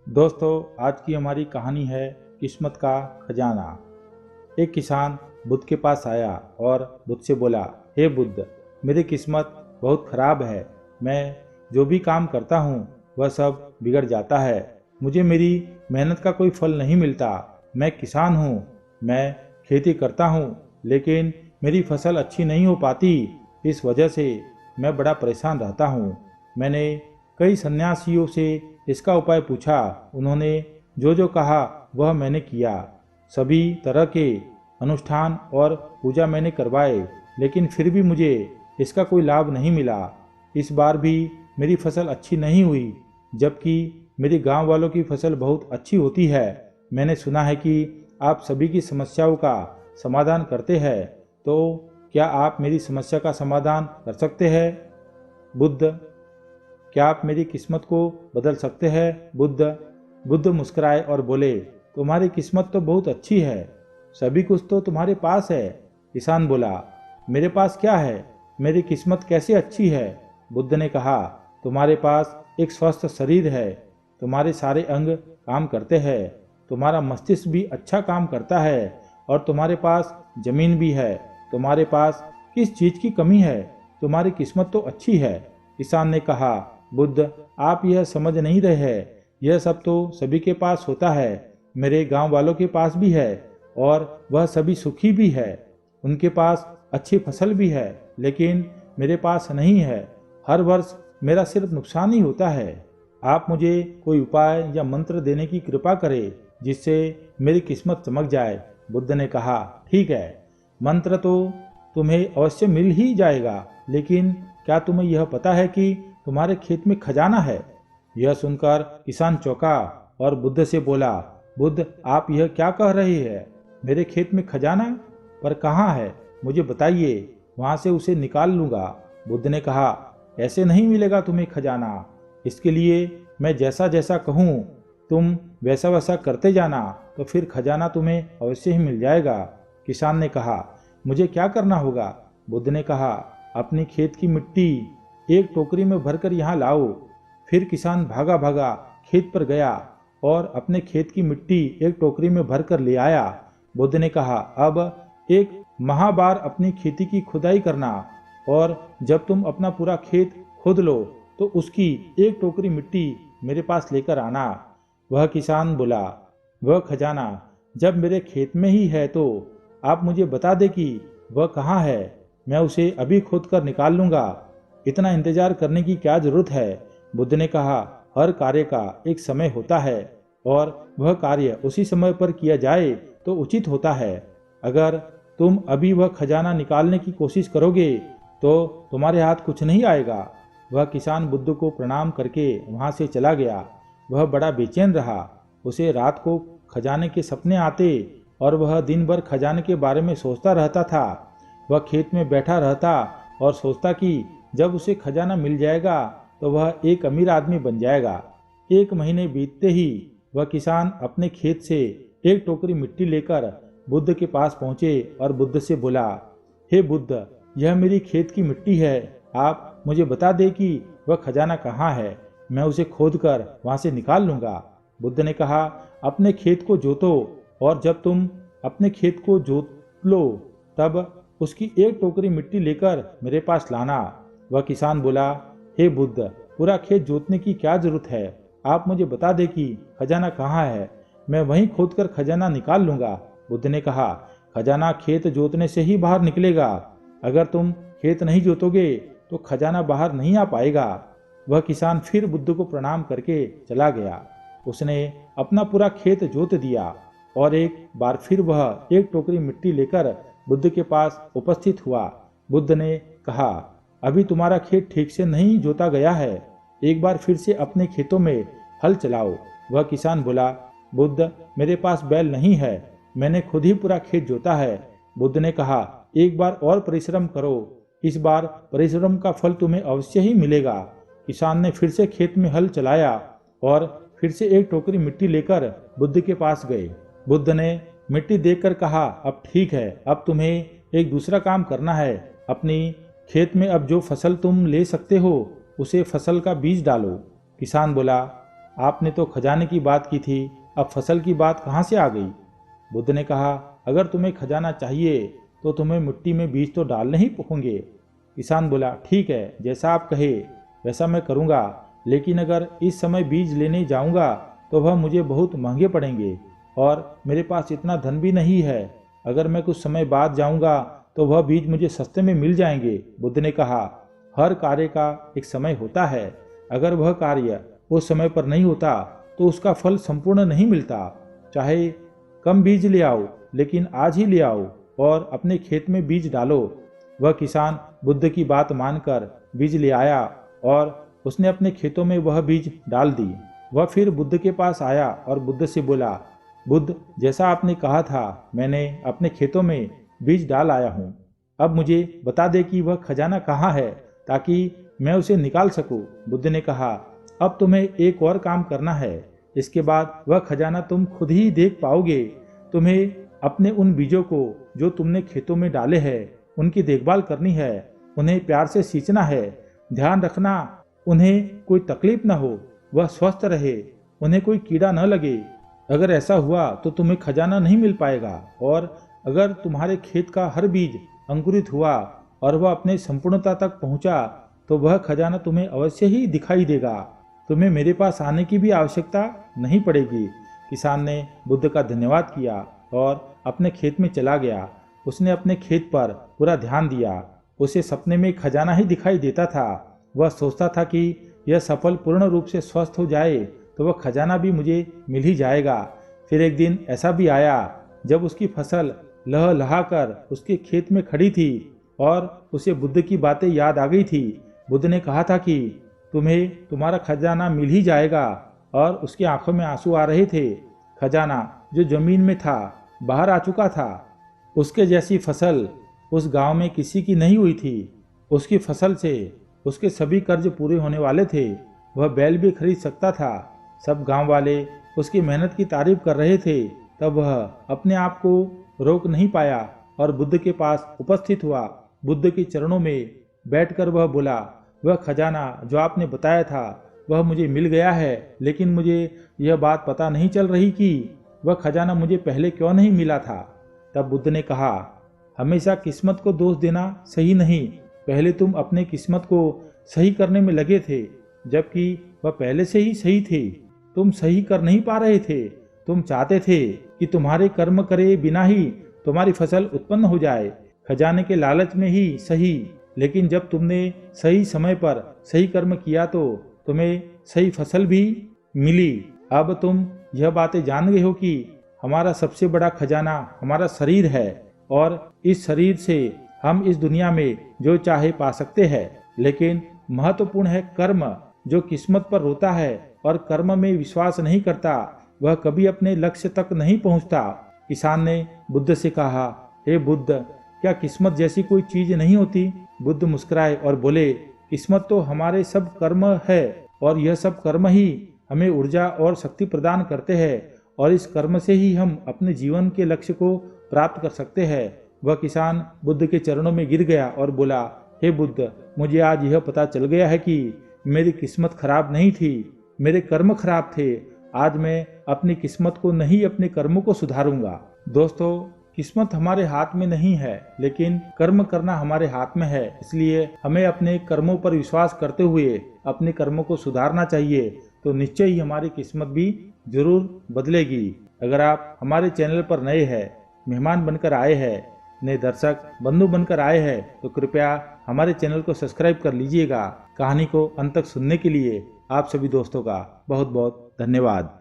दोस्तों, आज की हमारी कहानी है किस्मत का खजाना। एक किसान बुद्ध के पास आया और बुद्ध से बोला, हे बुद्ध, मेरी किस्मत बहुत खराब है। मैं जो भी काम करता हूँ वह सब बिगड़ जाता है। मुझे मेरी मेहनत का कोई फल नहीं मिलता। मैं किसान हूँ, मैं खेती करता हूँ, लेकिन मेरी फसल अच्छी नहीं हो पाती। इस वजह से मैं बड़ा परेशान रहता हूँ। मैंने कई सन्यासियों से इसका उपाय पूछा। उन्होंने जो जो कहा वह मैंने किया। सभी तरह के अनुष्ठान और पूजा मैंने करवाए, लेकिन फिर भी मुझे इसका कोई लाभ नहीं मिला। इस बार भी मेरी फसल अच्छी नहीं हुई, जबकि मेरे गांव वालों की फसल बहुत अच्छी होती है। मैंने सुना है कि आप सभी की समस्याओं का समाधान करते हैं, तो क्या आप मेरी समस्या का समाधान कर सकते हैं? बुद्ध, क्या आप मेरी किस्मत को बदल सकते हैं? बुद्ध मुस्कुराए और बोले, तुम्हारी किस्मत तो बहुत अच्छी है, सभी कुछ तो तुम्हारे पास है। किसान बोला, मेरे पास क्या है? मेरी किस्मत कैसे अच्छी है? बुद्ध ने कहा, तुम्हारे पास एक स्वस्थ शरीर है, तुम्हारे सारे अंग काम करते हैं, तुम्हारा मस्तिष्क भी अच्छा काम करता है, और तुम्हारे पास जमीन भी है। तुम्हारे पास किस चीज की कमी है? तुम्हारी किस्मत तो अच्छी है। किसान ने कहा, बुद्ध, आप यह समझ नहीं रहे हैं। यह सब तो सभी के पास होता है। मेरे गांव वालों के पास भी है, और वह सभी सुखी भी है। उनके पास अच्छी फसल भी है, लेकिन मेरे पास नहीं है। हर वर्ष मेरा सिर्फ नुकसान ही होता है। आप मुझे कोई उपाय या मंत्र देने की कृपा करें, जिससे मेरी किस्मत चमक जाए। बुद्ध ने कहा, ठीक है, मंत्र तो तुम्हें अवश्य मिल ही जाएगा, लेकिन क्या तुम्हें यह पता है कि तुम्हारे खेत में खजाना है? यह सुनकर किसान चौंका और बुद्ध से बोला, बुद्ध, आप यह क्या कह रहे हैं? मेरे खेत में खजाना? पर कहाँ है? मुझे बताइए, वहां से उसे निकाल लूंगा। बुद्ध ने कहा, ऐसे नहीं मिलेगा तुम्हें खजाना। इसके लिए मैं जैसा जैसा कहूँ तुम वैसा वैसा करते जाना, तो फिर खजाना तुम्हें अवश्य ही मिल जाएगा। किसान ने कहा, मुझे क्या करना होगा? बुद्ध ने कहा, अपनी खेत की मिट्टी एक टोकरी में भरकर यहाँ लाओ। फिर किसान भागा भागा खेत पर गया और अपने खेत की मिट्टी एक टोकरी में भरकर ले आया। बुद्ध ने कहा, अब एक महाबार अपनी खेती की खुदाई करना, और जब तुम अपना पूरा खेत खोद लो तो उसकी एक टोकरी मिट्टी मेरे पास लेकर आना। वह किसान बोला, वह खजाना जब मेरे खेत में ही है तो आप मुझे बता दे कि वह कहाँ है। मैं उसे अभी खोद कर निकाल लूंगा। इतना इंतजार करने की क्या जरूरत है? बुद्ध ने कहा, हर कार्य का एक समय होता है, और वह कार्य उसी समय पर किया जाए तो उचित होता है। अगर तुम अभी वह खजाना निकालने की कोशिश करोगे तो तुम्हारे हाथ कुछ नहीं आएगा। वह किसान बुद्ध को प्रणाम करके वहां से चला गया। वह बड़ा बेचैन रहा। उसे रात को खजाने के सपने आते और वह दिन भर खजाने के बारे में सोचता रहता था। वह खेत में बैठा रहता और सोचता कि जब उसे खजाना मिल जाएगा तो वह एक अमीर आदमी बन जाएगा। एक महीने बीतते ही वह किसान अपने खेत से एक टोकरी मिट्टी लेकर बुद्ध के पास पहुंचे और बुद्ध से बोला, हे बुद्ध, यह मेरी खेत की मिट्टी है। आप मुझे बता दे कि वह खजाना कहाँ है। मैं उसे खोद कर वहां से निकाल लूंगा। बुद्ध ने कहा, अपने खेत को जोतो, और जब तुम अपने खेत को जोत लो तब उसकी एक टोकरी मिट्टी लेकर मेरे पास लाना। वह किसान बोला, हे बुद्ध, पूरा खेत जोतने की क्या जरूरत है? आप मुझे बता दे कि खजाना कहाँ है। मैं वहीं खोद कर खजाना निकाल लूंगा। बुद्ध ने कहा, खजाना खेत जोतने से ही बाहर निकलेगा। अगर तुम खेत नहीं जोतोगे तो खजाना बाहर नहीं आ पाएगा। वह किसान फिर बुद्ध को प्रणाम करके चला गया। उसने अपना पूरा खेत जोत दिया, और एक बार फिर वह एक टोकरी मिट्टी लेकर बुद्ध के पास उपस्थित हुआ। बुद्ध ने कहा, अभी तुम्हारा खेत ठीक से नहीं जोता गया है। एक बार फिर से अपने खेतों में हल चलाओ। वह किसान बोला, बुद्ध, मेरे पास बैल नहीं है, मैंने खुद ही पूरा खेत जोता है। बुद्ध ने कहा, एक बार और परिश्रम करो, इस बार परिश्रम का फल तुम्हें अवश्य ही मिलेगा। किसान ने फिर से खेत में हल चलाया और फिर से एक टोकरी मिट्टी लेकर बुद्ध के पास गए। बुद्ध ने मिट्टी देखकर कहा, अब ठीक है, अब तुम्हें एक दूसरा काम करना है। अपनी खेत में अब जो फसल तुम ले सकते हो उसे फसल का बीज डालो। किसान बोला, आपने तो खजाने की बात की थी, अब फसल की बात कहाँ से आ गई? बुद्ध ने कहा, अगर तुम्हें खजाना चाहिए तो तुम्हें मिट्टी में बीज तो डालने ही होंगे। किसान बोला, ठीक है, जैसा आप कहे वैसा मैं करूँगा, लेकिन अगर इस समय बीज लेने जाऊँगा तो वह मुझे बहुत महंगे पड़ेंगे और मेरे पास इतना धन भी नहीं है। अगर मैं कुछ समय बाद जाऊँगा तो वह बीज मुझे सस्ते में मिल जाएंगे। बुद्ध ने कहा, हर कार्य का एक समय होता है। अगर वह कार्य उस समय पर नहीं होता तो उसका फल संपूर्ण नहीं मिलता। चाहे कम बीज ले आओ, लेकिन आज ही ले आओ और अपने खेत में बीज डालो। वह किसान बुद्ध की बात मानकर बीज ले आया और उसने अपने खेतों में वह बीज डाल दी। वह फिर बुद्ध के पास आया और बुद्ध से बोला, बुद्ध, जैसा आपने कहा था मैंने अपने खेतों में बीज डाल आया हूँ। अब मुझे बता दे कि वह खजाना कहाँ है ताकि मैं उसे निकाल सकूं। बुद्ध ने कहा, अब तुम्हें एक और काम करना है, इसके बाद वह खजाना तुम खुद ही देख पाओगे। तुम्हें अपने उन बीजों को जो तुमने खेतों में डाले हैं उनकी देखभाल करनी है, उन्हें प्यार से सींचना है। ध्यान रखना उन्हें कोई तकलीफ न हो, वह स्वस्थ रहे, उन्हें कोई कीड़ा न लगे। अगर ऐसा हुआ तो तुम्हें खजाना नहीं मिल पाएगा, और अगर तुम्हारे खेत का हर बीज अंकुरित हुआ और वह अपने संपूर्णता तक पहुंचा तो वह खजाना तुम्हें अवश्य ही दिखाई देगा। तुम्हें मेरे पास आने की भी आवश्यकता नहीं पड़ेगी। किसान ने बुद्ध का धन्यवाद किया और अपने खेत में चला गया। उसने अपने खेत पर पूरा ध्यान दिया। उसे सपने में खजाना ही दिखाई देता था। वह सोचता था कि यह सफल पूर्ण रूप से स्वस्थ हो जाए तो वह खजाना भी मुझे मिल ही जाएगा। फिर एक दिन ऐसा भी आया जब उसकी फसल लहलहाकर उसके खेत में खड़ी थी और उसे बुद्ध की बातें याद आ गई थी। बुद्ध ने कहा था कि तुम्हें तुम्हारा खजाना मिल ही जाएगा, और उसकी आंखों में आंसू आ रहे थे। खजाना जो जमीन में था बाहर आ चुका था। उसके जैसी फसल उस गांव में किसी की नहीं हुई थी। उसकी फसल से उसके सभी कर्ज पूरे होने वाले थे। वह बैल भी खरीद सकता था। सब गांव वाले उसकी मेहनत की तारीफ कर रहे थे। तब वह अपने आप को रोक नहीं पाया और बुद्ध के पास उपस्थित हुआ। बुद्ध के चरणों में बैठकर वह बोला, वह खजाना जो आपने बताया था वह मुझे मिल गया है, लेकिन मुझे यह बात पता नहीं चल रही कि वह खजाना मुझे पहले क्यों नहीं मिला था। तब बुद्ध ने कहा, हमेशा किस्मत को दोष देना सही नहीं। पहले तुम अपने किस्मत को सही करने में लगे थे, जबकि वह पहले से ही सही थी। तुम सही कर नहीं पा रहे थे। तुम चाहते थे कि तुम्हारे कर्म करे बिना ही तुम्हारी फसल उत्पन्न हो जाए, खजाने के लालच में ही सही। लेकिन जब तुमने सही समय पर सही कर्म किया तो तुम्हें सही फसल भी मिली। अब तुम यह बातें जान गए हो कि हमारा सबसे बड़ा खजाना हमारा शरीर है, और इस शरीर से हम इस दुनिया में जो चाहे पा सकते हैं। लेकिन महत्वपूर्ण है कर्म। जो किस्मत पर रोता है और कर्म में विश्वास नहीं करता वह कभी अपने लक्ष्य तक नहीं पहुंचता। किसान ने बुद्ध से कहा, हे बुद्ध, क्या किस्मत जैसी कोई चीज नहीं होती? बुद्ध मुस्कुराए और बोले, किस्मत तो हमारे सब कर्म है, और यह सब कर्म ही हमें ऊर्जा और शक्ति प्रदान करते हैं, और इस कर्म से ही हम अपने जीवन के लक्ष्य को प्राप्त कर सकते हैं। वह किसान बुद्ध के चरणों में गिर गया और बोला, हे बुद्ध, मुझे आज यह पता चल गया है कि मेरी किस्मत खराब नहीं थी, मेरे कर्म खराब थे। आज मैं अपनी किस्मत को नहीं, अपने कर्मों को सुधारूंगा। दोस्तों, किस्मत हमारे हाथ में नहीं है, लेकिन कर्म करना हमारे हाथ में है। इसलिए हमें अपने कर्मों पर विश्वास करते हुए अपने कर्मों को सुधारना चाहिए, तो निश्चय ही हमारी किस्मत भी जरूर बदलेगी। अगर आप हमारे चैनल पर नए हैं, मेहमान बनकर आए हैं, नए दर्शक बंधु बनकर आए हैं, तो कृपया हमारे चैनल को सब्सक्राइब कर लीजिएगा। कहानी को अंत तक सुनने के लिए आप सभी दोस्तों का बहुत बहुत धन्यवाद।